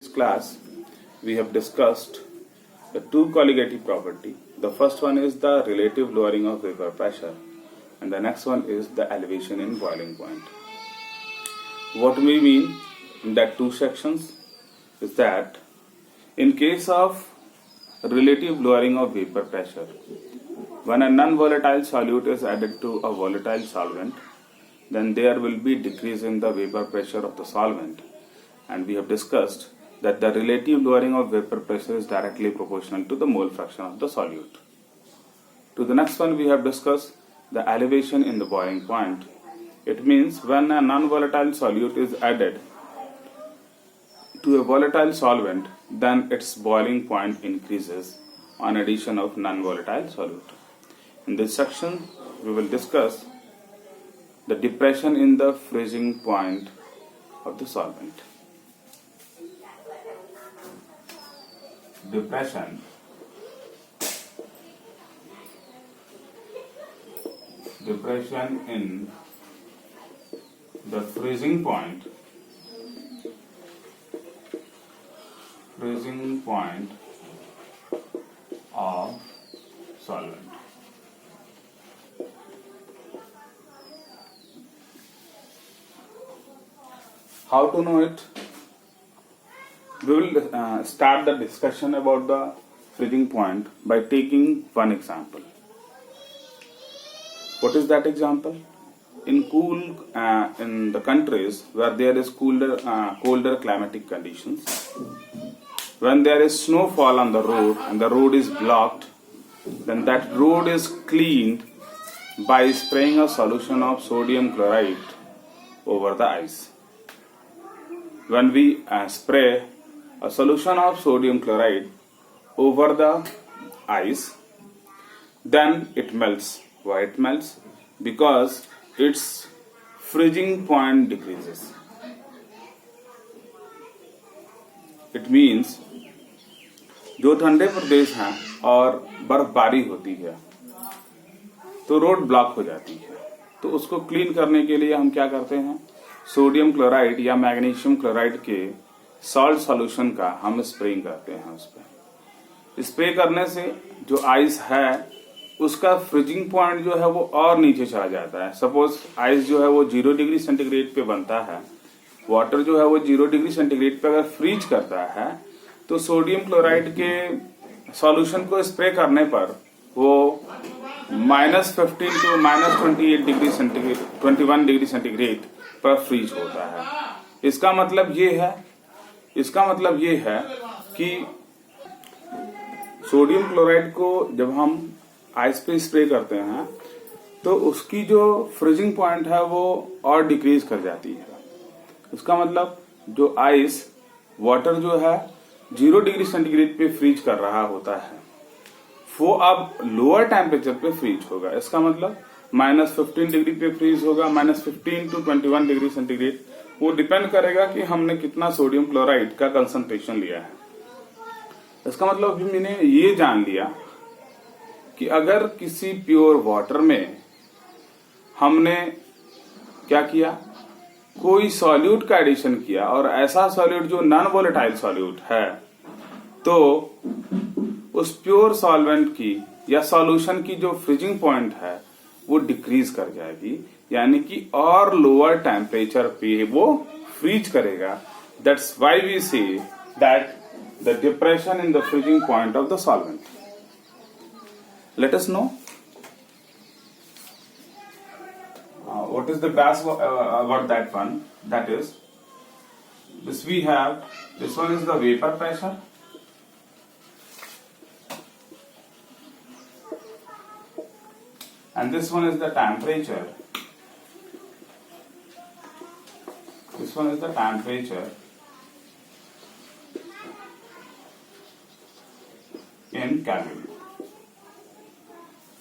This class we have discussed the two colligative property. The first one is the relative lowering of vapor pressure and the next one is the elevation in boiling point. What we mean in that two sections is that in case of relative lowering of vapor pressure, when a non-volatile solute is added to a volatile solvent, then there will be decrease in the vapor pressure of the solvent, and we have discussed that the relative lowering of vapor pressure is directly proportional to the mole fraction of the solute. To the next one, we have discussed the elevation in the boiling point. It means when a non-volatile solute is added to a volatile solvent, then its boiling point increases on addition of non-volatile solute. In this section, we will discuss the depression in the freezing point of the solvent. Depression in the freezing point of solvent. How to know it? We will start the discussion about the freezing point by taking one example. What is that example? In the countries where there is colder climatic conditions, when there is snowfall on the road and the road is blocked, then that road is cleaned by spraying a solution of sodium chloride over the ice. When we spray a solution of sodium chloride over the ice, then it melts. Why it melts? Because its freezing point decreases. It means जो ठंडे प्रदेश हैं और बर्फबारी होती है तो road block हो जाती है, तो उसको क्लीन करने के लिए हम क्या करते हैं, सोडियम क्लोराइड या मैग्नीशियम क्लोराइड के सॉल्ट सॉल्यूशन का हम स्प्रेइंग करते हैं। उस पर स्प्रे करने से जो आइस है उसका फ्रीजिंग पॉइंट जो है वो और नीचे चला जाता है। सपोज आइस जो है वो 0 डिग्री सेंटीग्रेड पे बनता है, वाटर जो है वो 0 डिग्री सेंटीग्रेड पे अगर फ्रीज करता है तो सोडियम क्लोराइड के सॉल्यूशन को स्प्रे करने पर वो -15 to -28 degree centigrade 21 degree centigrade पर फ्रीज होता है। इसका मतलब ये है कि सोडियम क्लोराइड को जब हम आइस पे स्प्रे करते हैं तो उसकी जो फ्रीजिंग पॉइंट है वो और डिक्रीज कर जाती है। उसका मतलब जो आइस वाटर जो है 0 डिग्री सेंटीग्रेड पे फ्रीज कर रहा होता है वो अब लोअर टेम्परेचर पे फ्रीज होगा। इसका मतलब -15 डिग्री पे फ्रीज होगा, -15 to 21 डिग्री सेंटीग्रेड। वो डिपेंड करेगा कि हमने कितना सोडियम क्लोराइड का कंसंट्रेशन लिया है। इसका मतलब अभी मैंने ये जान लिया कि अगर किसी प्योर वाटर में हमने क्या किया, कोई सॉल्यूट का एडिशन किया और ऐसा सॉल्यूट जो नॉन वोलेटाइल सॉल्यूट है, तो उस प्योर सॉल्वेंट की या सॉल्यूशन की जो फ्रीजिंग पॉइंट है वो डिक्रीज कर जाएगी, यानी कि और लोअर टेम्परेचर पे वो फ्रीज करेगा। That's why we say that the depression in the freezing point of the solvent. Let us know what is the graph about that one. That is, this one is the vapor pressure, and this one is the temperature. This one is the temperature in Kelvin.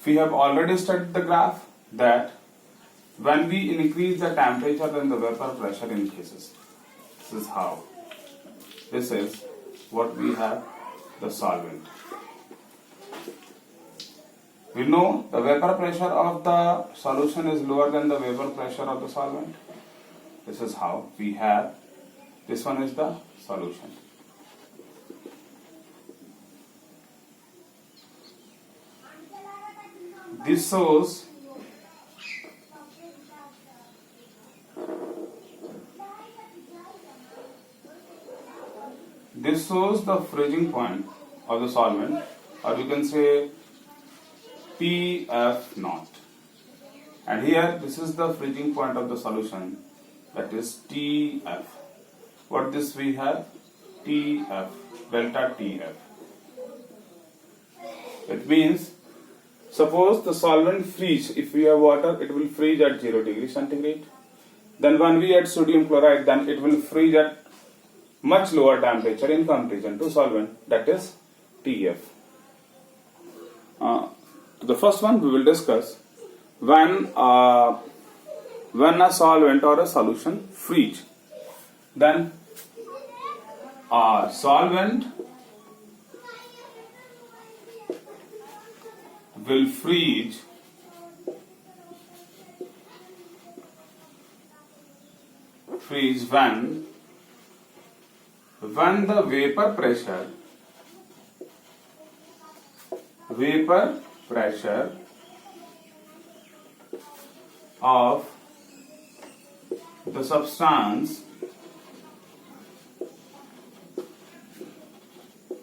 We have already studied the graph that when we increase the temperature then the vapor pressure increases. This is how. This is what we have, the solvent. We know the vapor pressure of the solution is lower than the vapor pressure of the solvent. This is how we have, this one is the solution. this shows the freezing point of the solvent, or we can say TF naught. And here this is the freezing point of the solution, that is TF. What this we have? TF, delta TF. It means, suppose the solvent freeze, if we have water, it will freeze at 0 degree centigrade. Then when we add sodium chloride, then it will freeze at much lower temperature in comparison to solvent, that is TF. The first one we will discuss when a solvent or a solution freeze. Then a solvent will freeze when the vapor pressure of the substance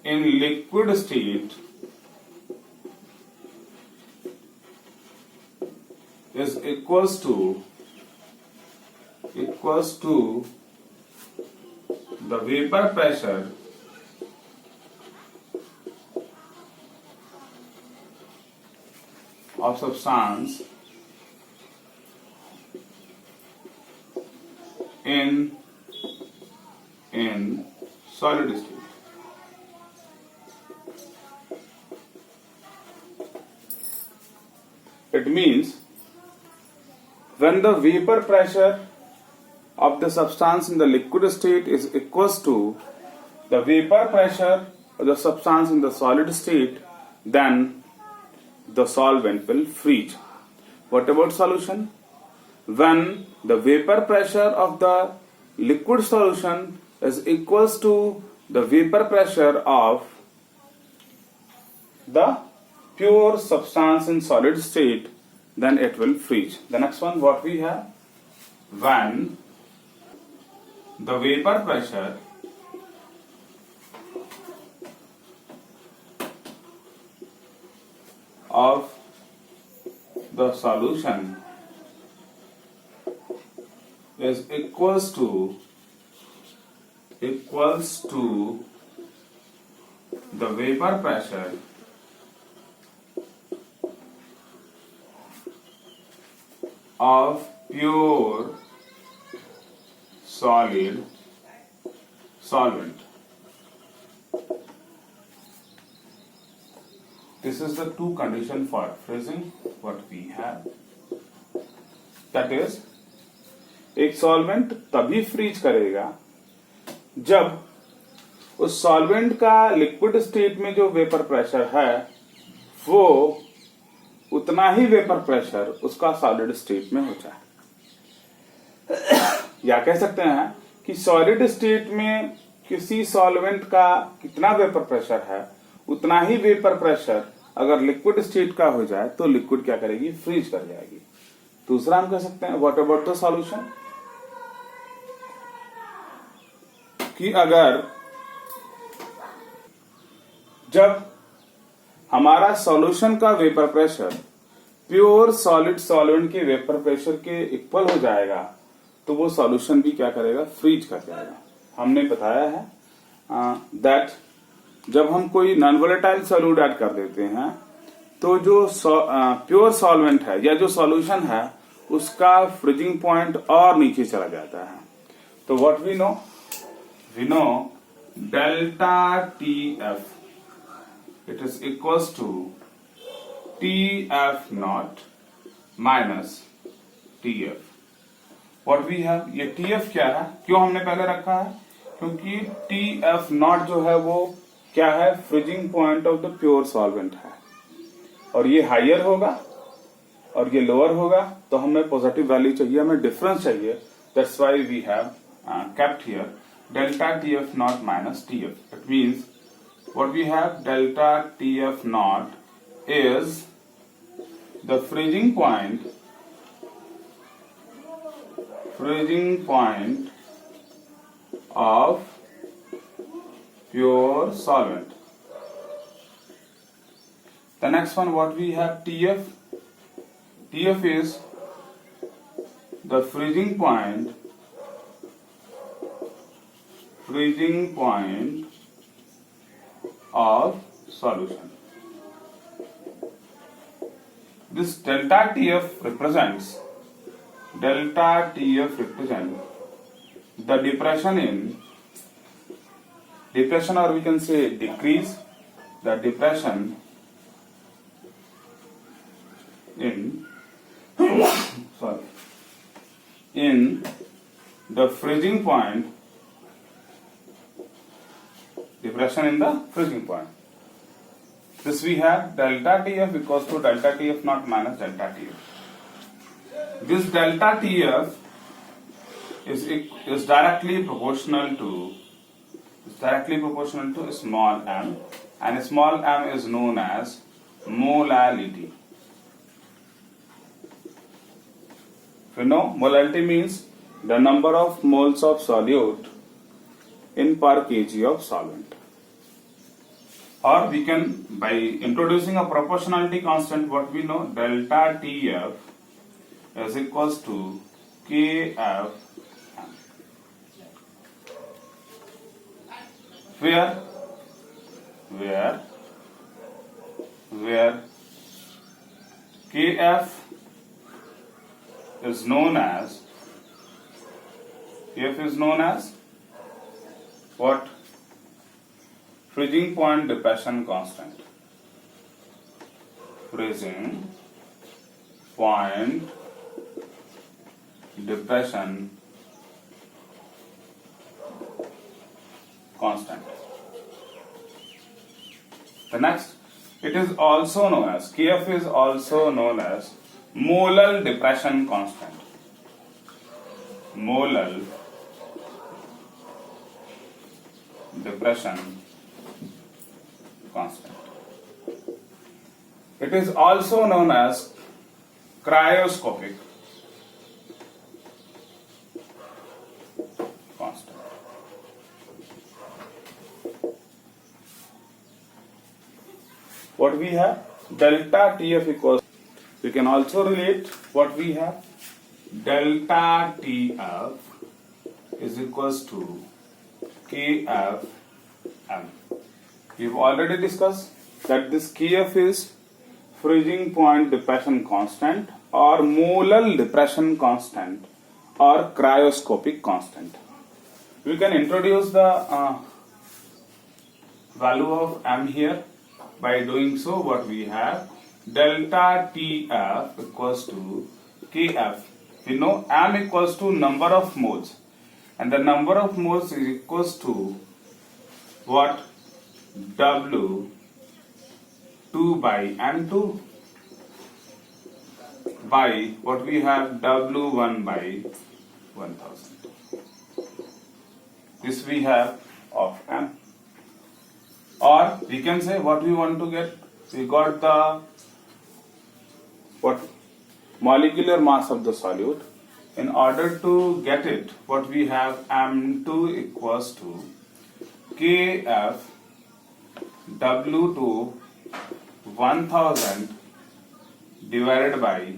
in liquid state is equals to the vapor pressure of substance in solid state. It means when the vapor pressure of the substance in the liquid state is equals to the vapor pressure of the substance in the solid state, then the solvent will freeze. What about solution? When the vapor pressure of the liquid solution is equals to the vapor pressure of the pure substance in solid state, then it will freeze. The next one, what we have? When the vapor pressure of the solution is equals to the vapor pressure of pure solid solvent. This is the two condition for freezing what we have. That is, एक solvent तभी freeze करेगा जब उस solvent का liquid state में जो vapour pressure है वो उतना ही वेपर प्रेशर उसका सॉलिड स्टेट में हो जाए। या कह सकते हैं कि सॉलिड स्टेट में किसी सॉल्वेंट का कितना वेपर प्रेशर है उतना ही वेपर प्रेशर अगर लिक्विड स्टेट का हो जाए तो लिक्विड क्या करेगी? फ्रीज कर जाएगी। दूसरा हम कह सकते हैं व्हाट अबाउट द सॉल्यूशन, कि अगर जब हमारा सॉल्यूशन का vapour pressure pure solid solvent के वेपर प्रेशर के इक्वल हो जाएगा तो वो सॉल्यूशन भी क्या करेगा? फ्रीज कर जाएगा। हमने बताया है दैट जब हम कोई नॉन वोलेटाइल सॉल्यूट ऐड कर देते हैं तो जो प्योर सॉल्वेंट है या जो सॉल्यूशन है उसका फ्रीजिंग पॉइंट और नीचे चला जाता है। तो what we know delta TF it is equals to TF naught minus TF. What we have, ये TF क्या है? क्यों हमने पहले रखा है? क्योंकि TF naught जो है वो क्या है? Freezing point of the pure solvent है और ये हायर होगा और ये लोअर होगा तो हमें पॉजिटिव वैल्यू चाहिए, हमें डिफरेंस चाहिए। That's why we have kept here delta TF naught minus TF. It means what we have, delta TF naught is the freezing point of pure solvent. The next one, what we have, TF. TF is the freezing point of solution. This delta TF represents the depression or we can say decrease, the depression in the freezing point, depression in the freezing point. This we have delta TF equals to delta TF naught minus delta TF. This delta TF is directly proportional to small m, and small m is known as molality. You know, molality means the number of moles of solute in per kg of solvent. Or we can, by introducing a proportionality constant, what we know, delta TF is equals to KF, where KF is known as what? Freezing point depression constant. Freezing point depression constant. The next, it is also known as, KF is also known as molal depression constant. Molal depression constant. It is also known as cryoscopic constant. What we have? Delta TF equals, we can also relate what we have. Delta TF is equals to KF M. We've already discussed that this KF is freezing point depression constant or molal depression constant or cryoscopic constant. We can introduce the value of M here. By doing so, what we have, delta TF equals to KF. We know M equals to number of moles, and the number of moles is equals to what? W 2 by M2 by what we have, W1 by 1000. This we have of M. Or we can say what we want to get. We got the what? Molecular mass of the solute. In order to get it, what we have, M2 equals to KF W2 1000 divided by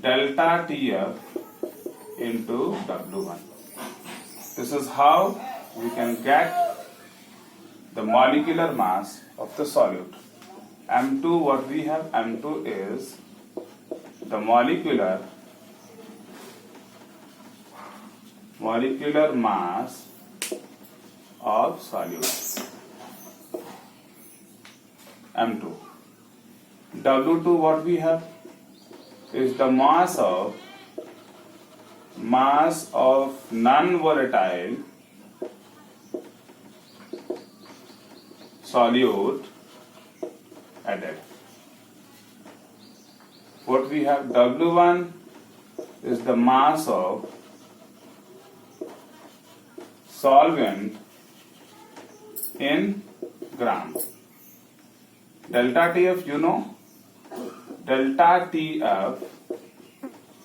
delta TF into W1. This is how we can get the molecular mass of the solute. M2, what we have, M2 is the molecular mass of solute. M2. W2, what we have, is the mass of non-volatile solute added. What we have, W1 is the mass of solvent in gram. Delta TF, you know, delta TF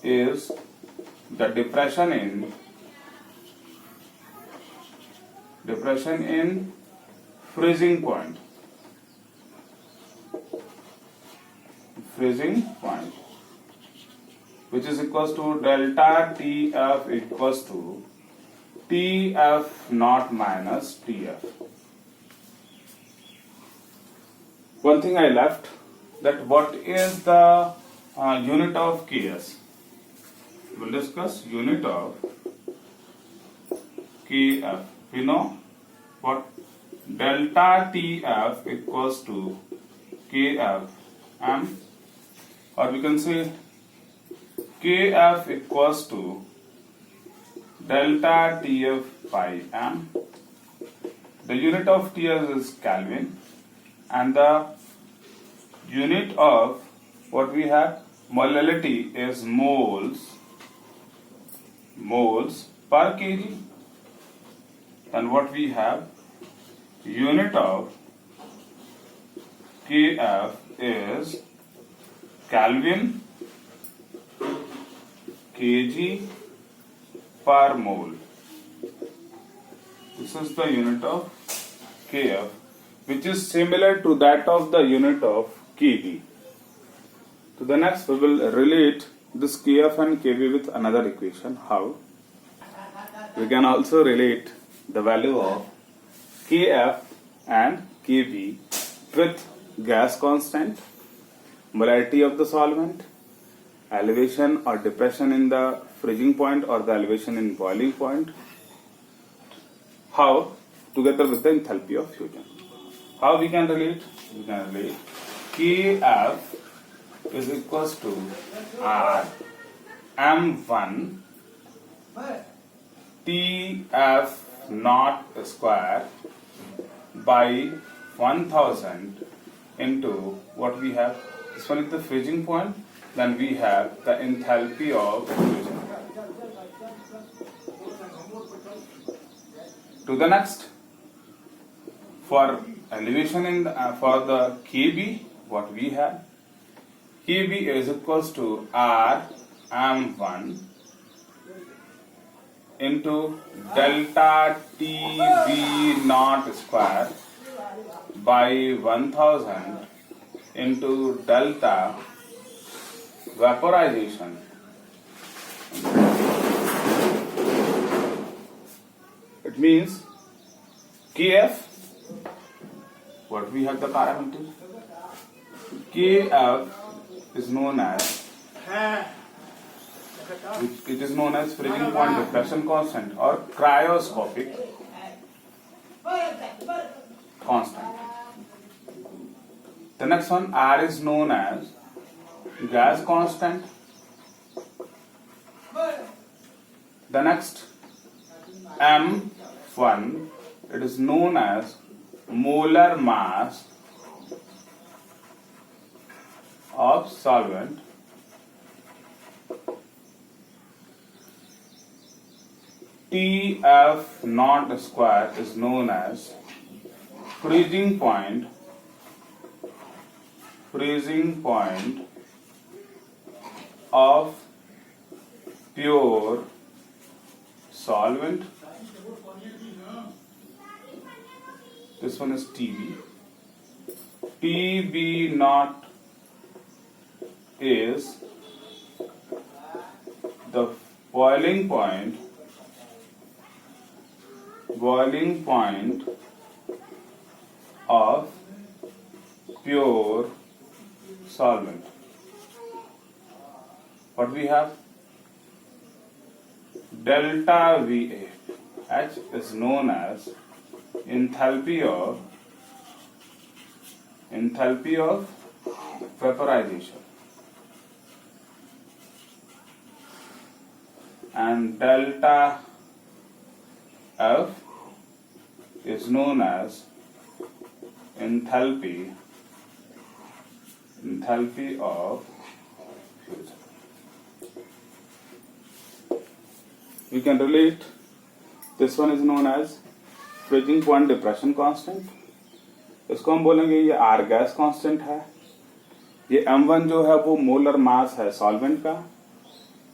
is the depression in freezing point, which is equals to delta TF equals to TF naught minus TF. One thing I left, that what is the unit of Ks. We'll discuss unit of Kf. We know what delta TF equals to Kf m, or we can say Kf equals to delta TF pi m. The unit of TF is Kelvin, and the unit of what we have molality is moles per kg, and what we have unit of Kf is Kelvin kg per mole. This is the unit of Kf, which is similar to that of the unit of Kb. To the next, we will relate this Kf and Kb with another equation. How? We can also relate the value of Kf and Kb with gas constant, molarity of the solvent, elevation or depression in the freezing point or the elevation in boiling point. How? Together with the enthalpy of fusion. How we can relate? We can relate Kf is equals to R M1 TF naught square by 1000 into what we have. This one is the freezing point. Then we have the enthalpy of fusion. To the next, for elevation in for the Kb, what we have, Kb is equals to R M1 into delta TB naught square by 1000 into delta vaporization. It means Kf, what we have the parameters, Kf is known as, it is known as freezing point depression constant or cryoscopic constant. The next one, R, is known as gas constant. The next, M1, it is known as molar mass of solvent. TF naught square is known as freezing point of pure solvent. This one is TB. TB naught is the boiling point of pure solvent. What we have? Delta VA. H is known as enthalpy of vaporization, and delta F is known as enthalpy of fusion. We can relate, this one is known as freezing point depression constant. इसको हम बोलेंगे ये R gas constant है, ये m1 जो है वो molar mass है सॉल्वेंट का।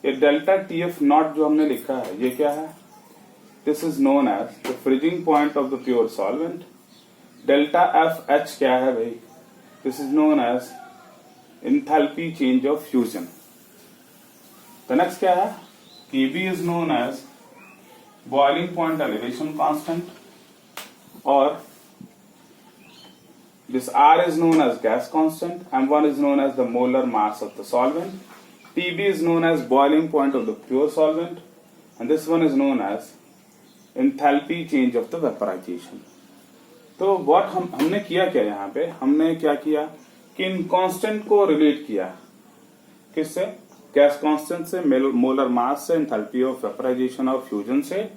ये डेल्टा TF नॉट जो हमने लिखा है ये क्या है? This is known as the freezing point of the pure solvent. Delta FH क्या है भाई? This is known as enthalpy change of fusion. The next क्या है? KB is known as boiling point elevation constant, और this R is known as gas constant, M1 is known as the molar mass of the solvent, TB is known as boiling point of the pure solvent, and this one is known as enthalpy change of the vaporization. तो what हमने किया क्या यहाँ पे? हमने क्या किया कि इन कांस्टेंट को रिलेट किया किससे? गैस कांस्टेंट से, मोलर मास से, एंथैल्पी ऑफ वेपोराइजेशन और फ्यूजन से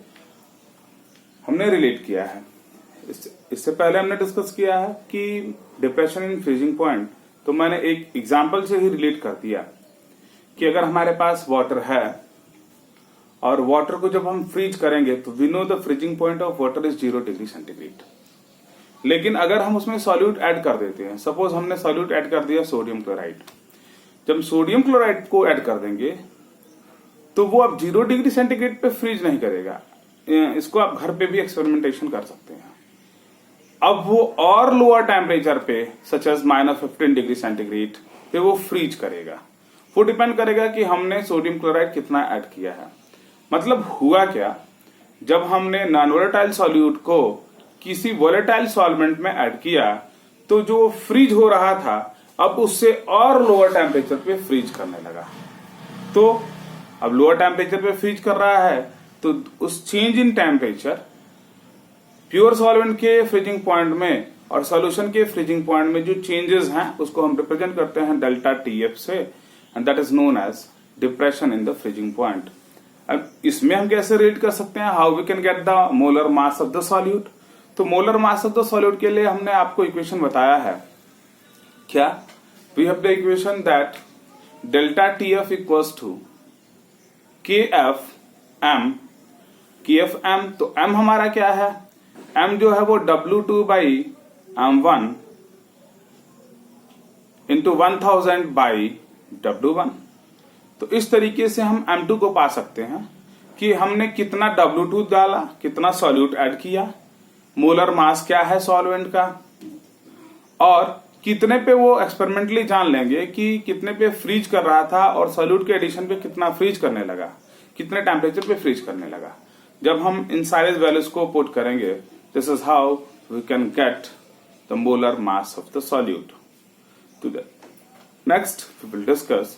हमने रिलेट किया है। इससे पहले हमने डिस्कस किया है कि डिप्रेशन इन फ्रीजिंग पॉइंट, तो मैंने एक एग्जांपल से ही रिलेट कर दिया कि अगर हमारे पास वाटर है और वाटर को जब हम फ्रीज करेंगे तो we know the freezing point of water is 0 degree centigrade. लेकिन अगर हम उसमें सॉल्यूट ऐड कर देते हैं, सपोज हमने सॉल्यूट ऐड कर दिया सोडियम क्लोराइड, जब सोडियम क्लोराइड को ऐड कर देंगे तो वो अब 0 डिग्री सेंटीग्रेड पे फ्रीज नहीं करेगा। इसको आप घर पे भी एक्सपेरिमेंटेशन कर सकते हैं। अब वो और लोअर टेम्परेचर पे सच एज -15 डिग्री सेंटीग्रेड पे वो फ्रीज करेगा। वो डिपेंड करेगा कि हमने सोडियम क्लोराइड कितना ऐड किया है। मतलब हुआ क्या, जब हमने नॉन वोलेटाइल सॉल्यूट को किसी वोलेटाइल सॉल्वेंट में ऐड किया तो जो फ्रीज हो रहा था अब उससे और लोअर टेम्परेचर पे फ्रीज करने लगा। तो अब लोअर टेम्परेचर पे फ्रीज कर रहा है तो उस change in temperature pure solvent के फ्रीजिंग पॉइंट में और सॉल्यूशन के फ्रीजिंग पॉइंट में जो चेंजेस हैं उसको हम रिप्रेजेंट करते हैं डेल्टा TF से, and that is known as depression in the freezing point. अब इसमें हम कैसे रिलेट कर सकते हैं? How we can get the molar mass of the solute. तो molar mass of the solute के लिए हमने आपको इक्वेशन बताया है क्या? We have the equation that delta TF equals to KFM। तो M हमारा क्या है? M जो है वो W2 by M1 into 1000 by W1। तो इस तरीके से हम M2 को पा सकते हैं कि हमने कितना W2 डाला, कितना सॉल्यूट ऐड किया, मोलर मास क्या है सॉल्वेंट का, और कितने पे वो एक्सपेरिमेंटली जान लेंगे कि कितने पे फ्रीज कर रहा था और सॉल्यूट के एडिशन पे कितना फ्रीज करने लगा, कितने टेम्परेचर पे फ्रीज करने लगा। जब हम इन सारे वैल्यूज को पुट करेंगे, this is how we can get the molar mass of the solute. To the next we will discuss